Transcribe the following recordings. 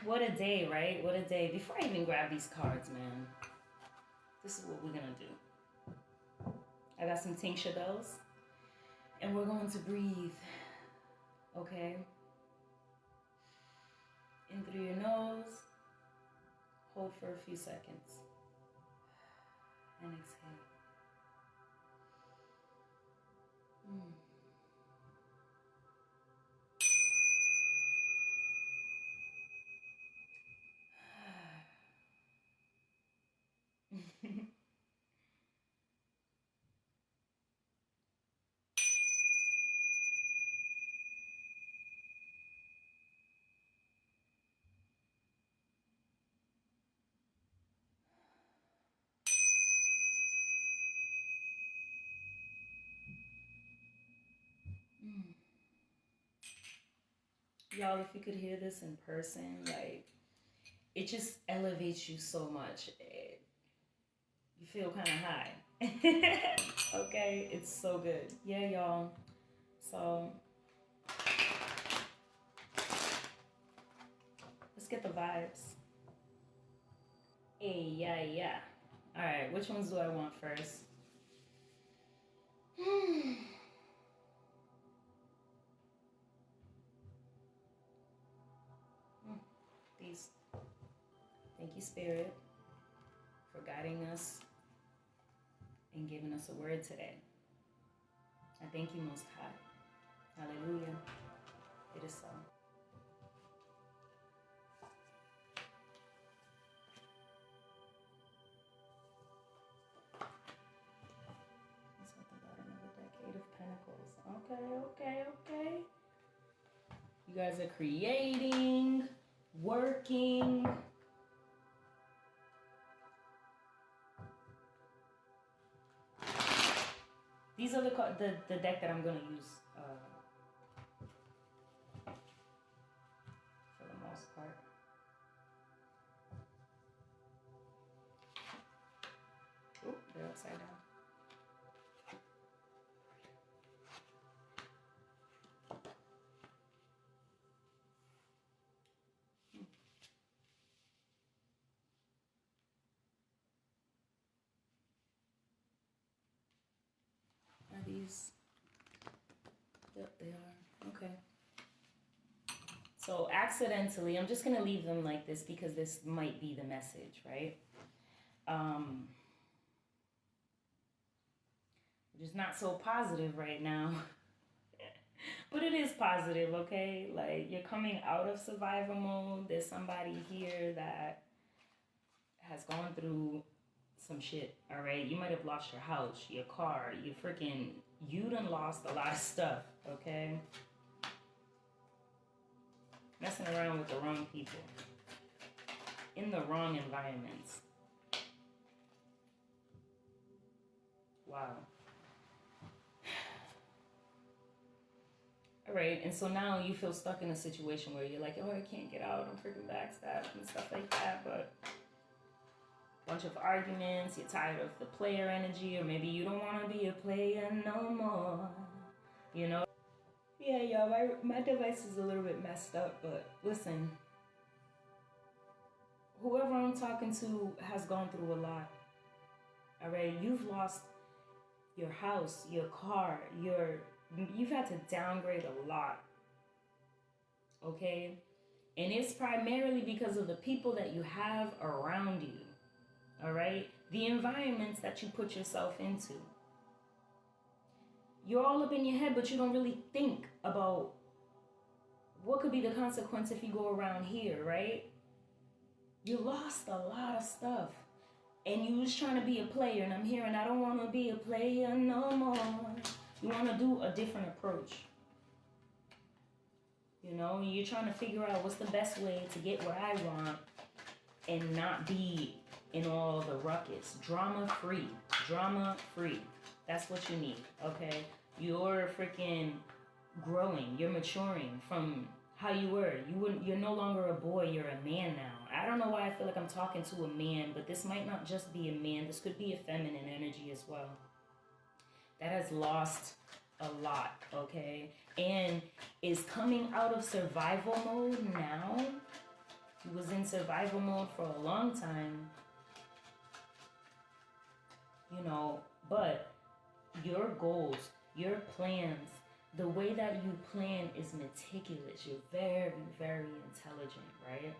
What a day, right? What a day. Before I even grab these cards, man, this is what we're gonna do. I got some tincture bells, and we're going to breathe, okay? In through your nose, hold for a few seconds, and exhale. Y'all, if you could hear this in person, like, it just elevates you so much. You feel kind of high. Okay, it's so good. Yeah, y'all. So let's get the vibes. Hey, yeah, yeah. All right, which ones do I want first? These. Thank you, Spirit, for guiding us and giving us a word today. I thank you, Most High. Hallelujah. It is so. That's at the bottom of the deck. Eight of Pentacles. Okay. You guys are creating, working. These are the deck that I'm gonna use for the most part. Oh, they're upside down. Are these? Yep, they are. Okay. So accidentally, I'm just gonna leave them like this because this might be the message, right? Which is not so positive right now. But it is positive, okay? Like, you're coming out of survival mode. There's somebody here that has gone through some shit, all right? You might have lost your house, your car, you done lost a lot of stuff, okay? Messing around with the wrong people in the wrong environments. Wow. All right, and so now you feel stuck in a situation where you're like, oh, I can't get out, I'm freaking backstabbed and stuff like that, but bunch of arguments, you're tired of the player energy, or maybe you don't want to be a player no more, you know? Yeah, y'all, my device is a little bit messed up, but listen, whoever I'm talking to has gone through a lot, all right? You've lost your house, your car, you've had to downgrade a lot, okay? And it's primarily because of the people that you have around you, all right? The environments that you put yourself into. You're all up in your head, but you don't really think about what could be the consequence if you go around here, right? You lost a lot of stuff. And you was trying to be a player, and I'm hearing, I don't want to be a player no more. You want to do a different approach. You know, you're trying to figure out what's the best way to get what I want and not be in all the ruckus. Drama free. That's what you need, okay? You're freaking growing. You're maturing from how you were. You're no longer a boy. You're a man now. I don't know why I feel like I'm talking to a man, but this might not just be a man. This could be a feminine energy as well. That has lost a lot, okay? And is coming out of survival mode now You was in survival mode for a long time, you know, but your goals, your plans, the way that you plan is meticulous. You're very, very intelligent, right?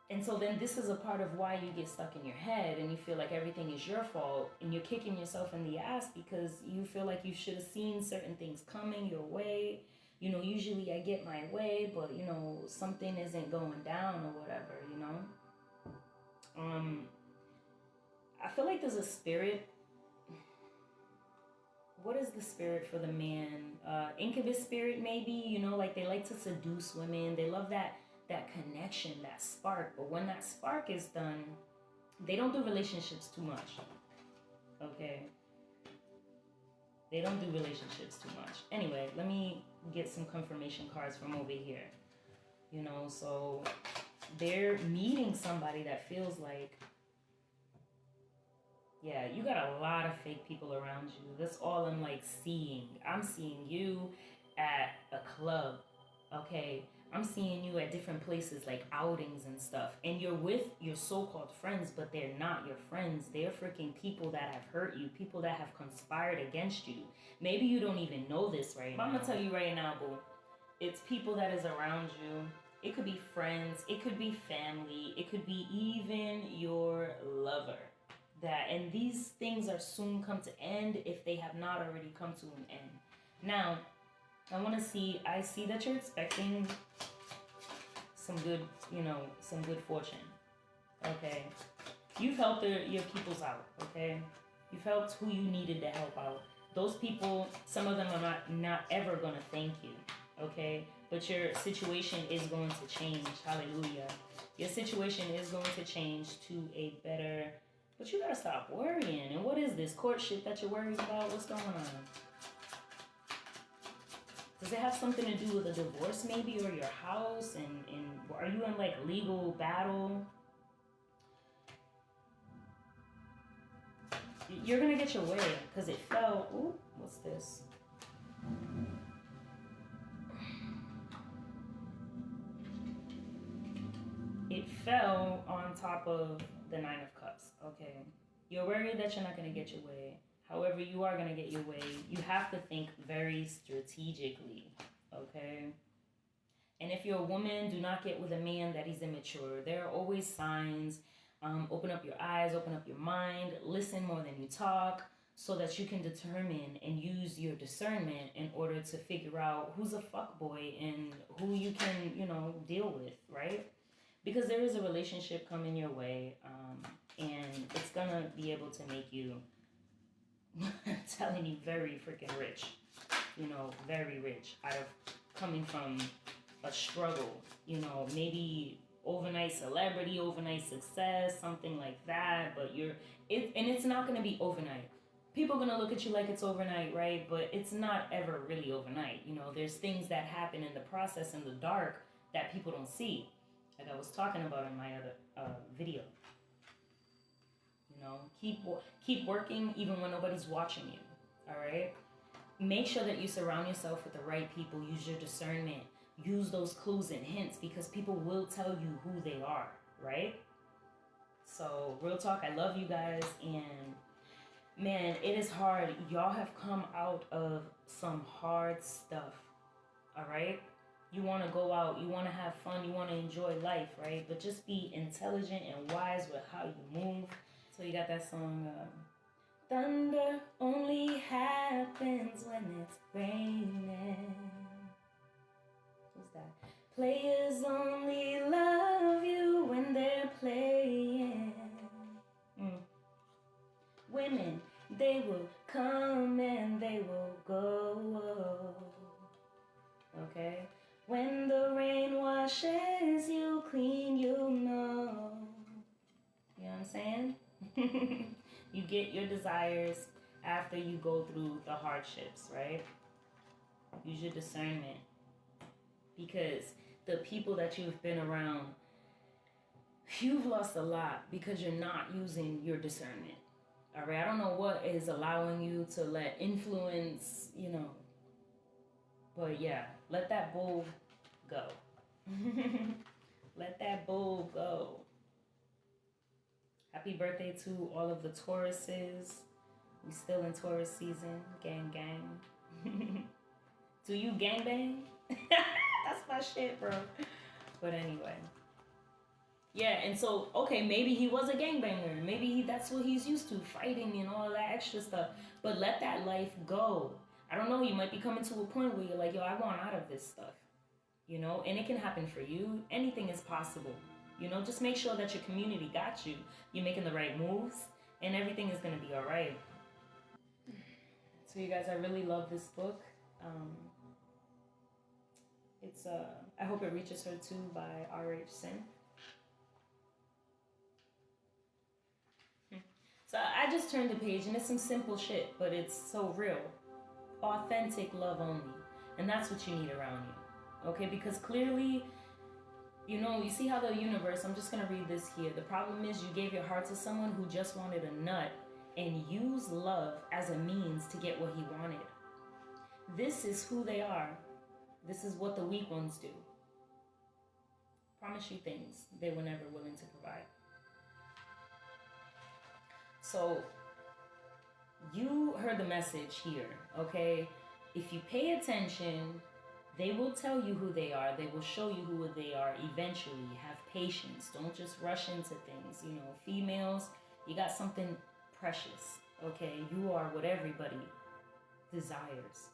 And so then this is a part of why you get stuck in your head and you feel like everything is your fault and you're kicking yourself in the ass because you feel like you should have seen certain things coming your way. You know, usually I get my way, but you know, something isn't going down or whatever, you know? I feel like there's a spirit. What is the spirit for the man? Incubus spirit, maybe, you know, like they like to seduce women. They love that connection, that spark. But when that spark is done, they don't do relationships too much. Okay? They don't do relationships too much. Anyway, let me get some confirmation cards from over here. You know, so they're meeting somebody that feels like, yeah, you got a lot of fake people around you. That's all I'm like seeing. I'm seeing you at a club, okay? I'm seeing you at different places like outings and stuff. And you're with your so-called friends, but they're not your friends. They're freaking people that have hurt you, people that have conspired against you. Maybe you don't even know this right now. I'm gonna tell you right now, boo. It's people that is around you. It could be friends, it could be family, it could be even your lover. And these things are soon come to end if they have not already come to an end. Now, I see that you're expecting some good, you know, some good fortune. Okay. You've helped your peoples out, okay? You've helped who you needed to help out. Those people, some of them are not ever gonna thank you, okay? But your situation is going to change. Hallelujah. Your situation is going to change to a better. But you gotta stop worrying. And what is this court shit that you're worried about? What's going on? Does it have something to do with a divorce maybe, or your house? And are you in like legal battle? You're gonna get your way because it fell. Ooh, what's this? It fell on top of the Nine of Cups. Okay. You're worried that you're not gonna get your way. However, you are going to get your way. You have to think very strategically, okay? And if you're a woman, do not get with a man that is immature. There are always signs. Open up your eyes, open up your mind, listen more than you talk so that you can determine and use your discernment in order to figure out who's a fuckboy and who you can, you know, deal with, right? Because there is a relationship coming your way, and it's going to be able to make you I'm telling you, very freaking rich. You know, very rich. Out of coming from a struggle. You know, maybe overnight celebrity, overnight success, something like that. But it's not going to be overnight. People are going to look at you like it's overnight, right? But it's not ever really overnight. You know, there's things that happen in the process in the dark that people don't see. Like I was talking about in my other video. You know, keep working even when nobody's watching you. All right. Make sure that you surround yourself with the right people. Use your discernment. Use those clues and hints because people will tell you who they are. Right. So real talk. I love you guys, and man, it is hard. Y'all have come out of some hard stuff. All right. You want to go out. You want to have fun. You want to enjoy life. Right. But just be intelligent and wise with how you move. So you got that song, thunder only happens when it's raining. What's that? Players only love you when they're playing. Women, they will come and they will go. Okay? When the rain washes you clean, you know. You know what I'm saying? You get your desires after you go through the hardships, right? Use your discernment. Because the people that you've been around, you've lost a lot because you're not using your discernment. All right? I don't know what is allowing you to let influence, you know. But yeah, let that bull go. Let that bull go. Happy birthday to all of the Tauruses. We still in Taurus season. Gang, gang. Do you gang bang? That's my shit, bro. But anyway. Yeah, and so, okay, maybe he was a gangbanger. Maybe that's what he's used to, fighting and all that extra stuff. But let that life go. I don't know, you might be coming to a point where you're like, yo, I want out of this stuff. You know, and it can happen for you. Anything is possible. You know, just make sure that your community got you. You're making the right moves, and everything is going to be all right. So, you guys, I really love this book. It's I hope it reaches her too by R.H. Sin. So I just turned the page and it's some simple shit, but it's so real. Authentic love only. And that's what you need around you. Okay, because clearly, you know, you see how the universe, I'm just going to read this here. The problem is you gave your heart to someone who just wanted a nut and used love as a means to get what he wanted. This is who they are. This is what the weak ones do. Promise you things they were never willing to provide. So, you heard the message here, okay? If you pay attention, they will tell you who they are. They will show you who they are eventually. Have patience. Don't just rush into things. You know, females, you got something precious, okay? You are what everybody desires,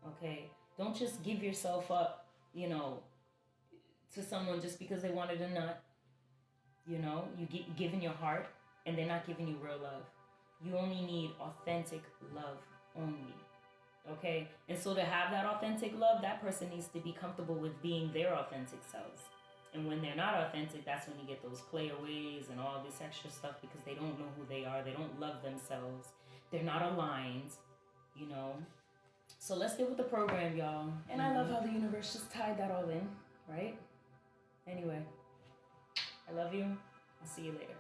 okay? Don't just give yourself up, you know, to someone just because they wanted a nut. You know, you giving your heart and they're not giving you real love. You only need authentic love only. Okay? And so to have that authentic love, that person needs to be comfortable with being their authentic selves. And when they're not authentic, that's when you get those playaways and all this extra stuff because they don't know who they are. They don't love themselves. They're not aligned, you know? So let's get with the program, y'all. And I love how the universe just tied that all in, right? Anyway, I love you. I'll see you later.